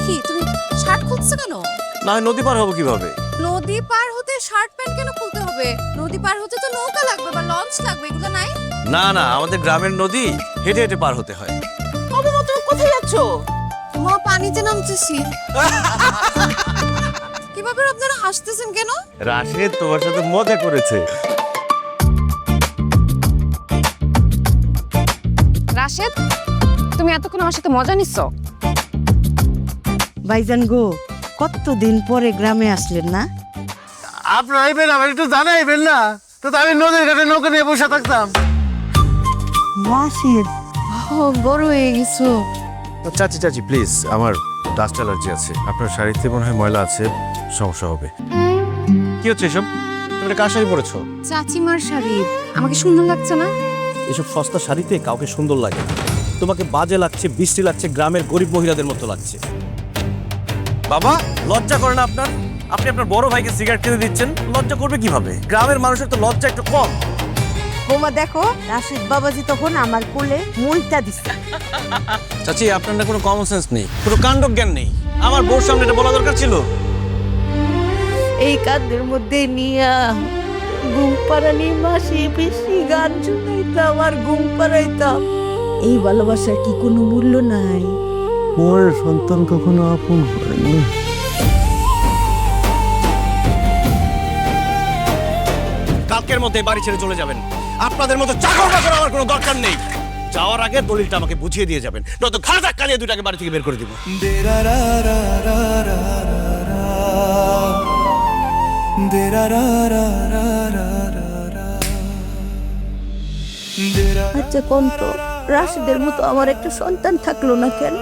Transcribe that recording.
কি তুমি শার্ট খুলছো কেন? না হয় নদী পার হবো কিভাবে? নদী পার হতে শার্ট প্যান্ট কেন খুলতে হবে? নদী পার হতে তো নৌকা লাগবে বা লঞ্চ লাগবে, এগুলো নাই? না না, আমাদের গ্রামের নদী হেঁটে হেঁটে পার হতে হয়। অবমত কোথায় যাচ্ছো? মা পানিতে নামতেছি। কিভাবে আপনারা হাসতেছেন কেন? রাশেদ তোমার সাথে মজা করেছে। রাশেদ, তুমি এতক্ষণ আমার সাথে মজা নিচ্ছ? ভাইজান গো, কতদিন পরে গ্রামে আসলেন না? আপনার আইবেন, আমার একটু জানাইবেন না তো আমি নদীর ঘাটে নৌকা নিয়ে বসে থাকতাম। রাশেদ, বড় হয়ে গেছো। চাচি চাচি প্লিজ, আমার ডাস্ট অ্যালার্জি আছে, আপনার শাড়িতে মনে হয় ময়লা আছে, সমস্যা হবে। কি হচ্ছে এসব? তুমি কার শাড়ি পরেছো? চাচিমার শাড়ি। আমাকে সুন্দর লাগছে না? এসব সস্তা শাড়িতে কাউকে সুন্দর লাগে না। তোমাকে বাজে লাগছে, বৃষ্টি লাগছে, গ্রামের গরিব মহিলাদের মতো লাগছে। বাবা লজ্জা করে না আপনার? আপনি আপনার বড় ভাইকে সিগারেট কিনে দিচ্ছেন, লজ্জা করবে কিভাবে? গ্রামের মানুষের তো লজ্জা একটু কম। বৌমা দেখো, রাশেদ বাবাজি তখন আমার কোলে মুইটা দিচ্ছে। চাচি আপনার না কোনো কমন সেন্স নেই, কোনো কাণ্ডজ্ঞান নেই। আমার বউর সামনে এটা বলা দরকার ছিল। এই কাঁধের মধ্যে নিয়া ঘুম পাড়ানি মাসি বেশি গান শুনাইতাম আর ঘুম পাড়াইতাম। এই ভালোবাসার কি কোনো মূল্য নাই? মোর সন্তান কখনো আপন হয়নি। কালকের মধ্যে বাড়ি ছেড়ে চলে যাবেন। আপনাদের মতো চাকর বাকর আমার কোনো দরকার নেই। যাওয়ার আগে দলিলটা আমাকে বুঝিয়ে দিয়ে যাবেন, নয়তো ঘাড় ধাক্কা দিয়ে দুটাকে বাড়ি থেকে বের করে দিব। আচ্ছা কোন তো রাশেদের মতো আমার একটা সন্তান থাকলো না কেন?